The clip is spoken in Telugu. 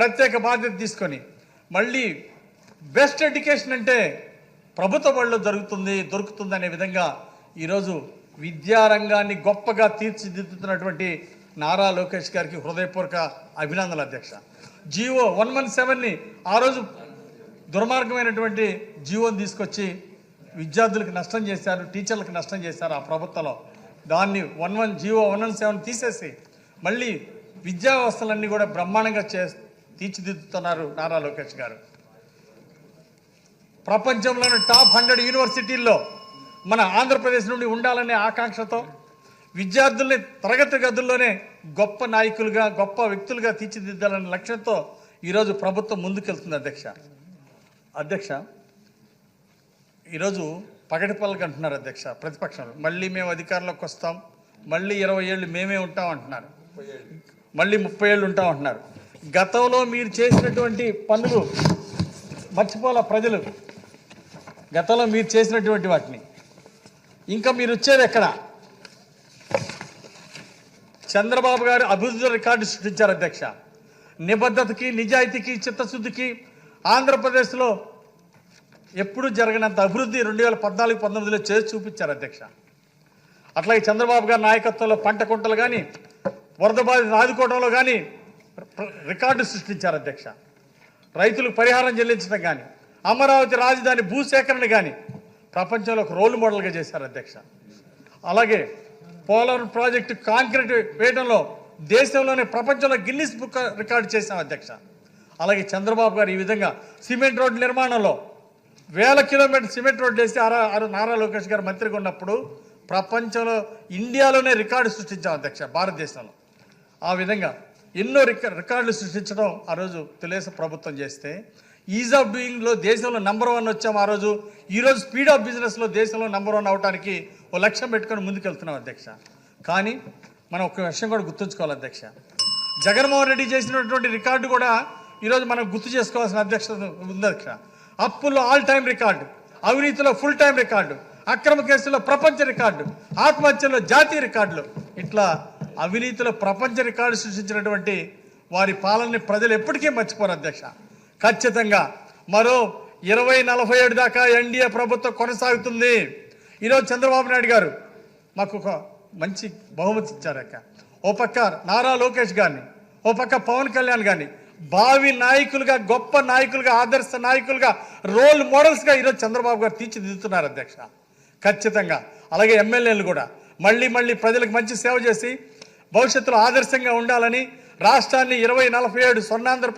ప్రత్యేక బాధ్యత తీసుకొని మళ్ళీ బెస్ట్ ఎడ్యుకేషన్ అంటే ప్రభుత్వ బడిలో దొరుకుతుంది అనే విధంగా ఈరోజు విద్యారంగాన్ని గొప్పగా తీర్చిదిద్దుతున్నటువంటి నారా లోకేష్ గారికి హృదయపూర్వక అభినందనలు అధ్యక్ష. జియో 117ని ఆ రోజు దుర్మార్గమైనటువంటి జియోని తీసుకొచ్చి విద్యార్థులకు నష్టం చేశారు, టీచర్లకు నష్టం చేశారు ఆ ప్రభుత్వంలో. దాన్ని జియో 117 తీసేసి మళ్ళీ విద్యా వ్యవస్థలన్నీ కూడా బ్రహ్మాండంగా తీర్చిదిద్దుతున్నారు నారా లోకేష్ గారు. ప్రపంచంలోని టాప్ 100 యూనివర్సిటీల్లో మన ఆంధ్రప్రదేశ్ నుండి ఉండాలనే ఆకాంక్షతో విద్యార్థుల్ని తరగతి గదుల్లోనే గొప్ప నాయకులుగా గొప్ప వ్యక్తులుగా తీర్చిదిద్దాలనే లక్ష్యంతో ఈరోజు ప్రభుత్వం ముందుకెళ్తుంది అధ్యక్ష. ఈరోజు పగటిపల్లకి అంటున్నారు అధ్యక్ష ప్రతిపక్షంలో. మళ్ళీ మేము అధికారంలోకి వస్తాం, మళ్ళీ 20 ఏళ్ళు మేమే ఉంటాం అంటున్నారు, మళ్ళీ 30 ఏళ్ళు ఉంటాం అంటున్నారు. గతంలో మీరు చేసినటువంటి పనులు మర్చిపోలే ప్రజలు, గతంలో మీరు చేసినటువంటి వాటిని. ఇంకా మీరు వచ్చేది ఎక్కడ? చంద్రబాబు గారు అభివృద్ధి రికార్డు సృష్టించారు అధ్యక్ష. నిబద్ధతకి, నిజాయితీకి, చిత్తశుద్ధికి ఆంధ్రప్రదేశ్లో ఎప్పుడు జరగనంత అభివృద్ధి 2014-19లో చేసి చూపించారు అధ్యక్ష. అట్లాగే చంద్రబాబు గారి నాయకత్వంలో పంట కుంటలు కానీ, వరద బాధితులు ఆదుకోవడంలో కానీ రికార్డు సృష్టించారు అధ్యక్ష. రైతులకు పరిహారం చెల్లించడం కానీ, అమరావతి రాజధాని భూసేకరణ కానీ ప్రపంచంలో ఒక రోల్ మోడల్గా చేశారు అధ్యక్ష. అలాగే పోలవరం ప్రాజెక్టు కాంక్రీట్ వేయడంలో దేశంలోనే ప్రపంచంలో గిన్నిస్ బుక్ రికార్డు చేశాం అధ్యక్ష. అలాగే చంద్రబాబు గారు ఈ విధంగా సిమెంట్ రోడ్డు నిర్మాణంలో 1000 కిలోమీటర్ సిమెంట్ రోడ్డు వేసి నారా లోకేష్ గారు మంత్రిగా ఉన్నప్పుడు ప్రపంచంలో ఇండియాలోనే రికార్డు సృష్టించాం అధ్యక్ష, భారతదేశంలో. ఆ విధంగా ఎన్నో రికార్డులు సృష్టించడం ఆ రోజు తెలుగుదేశం ప్రభుత్వం చేస్తే, ఈజ్ ఆఫ్ డూయింగ్లో దేశంలో #1 వచ్చాము ఆ రోజు. ఈరోజు స్పీడ్ ఆఫ్ బిజినెస్లో దేశంలో #1 అవడానికి ఓ లక్ష్యం పెట్టుకొని ముందుకెళ్తున్నాం అధ్యక్ష. కానీ మనం ఒక విషయం కూడా గుర్తుంచుకోవాలి అధ్యక్ష, జగన్మోహన్ రెడ్డి చేసినటువంటి రికార్డు కూడా ఈరోజు మనం గుర్తు చేసుకోవాల్సిన అధ్యక్షత ఉంది అధ్యక్ష. అప్పుల్లో ఆల్ టైమ్ రికార్డు, అవినీతిలో ఫుల్ టైం రికార్డు, అక్రమ కేసుల్లో ప్రపంచ రికార్డు, ఆత్మహత్యల్లో జాతీయ రికార్డులు, ఇట్లా అవినీతిలో ప్రపంచ రికార్డు సృష్టించినటువంటి వారి పాలనని ప్రజలు ఎప్పటికీ మర్చిపోరు అధ్యక్ష. ఖచ్చితంగా మరో 2047 దాకా ఎన్డీఏ ప్రభుత్వం కొనసాగుతుంది. ఈరోజు చంద్రబాబు నాయుడు గారు మాకు ఒక మంచి బహుమతి ఇచ్చారక్క. ఓ పక్క నారా లోకేష్ గారిని, ఓ పక్క పవన్ కళ్యాణ్ గారిని భావి నాయకులుగా, గొప్ప నాయకులుగా, ఆదర్శ నాయకులుగా, రోల్ మోడల్స్గా ఈరోజు చంద్రబాబు గారు తీర్చిదిద్దుతున్నారు అధ్యక్ష. ఖచ్చితంగా అలాగే ఎమ్మెల్యేలు కూడా మళ్ళీ ప్రజలకు మంచి సేవ చేసి భవిష్యత్తులో ఆదర్శంగా ఉండాలని రాష్ట్రాన్ని 2047 స్వర్ణాంధ్ర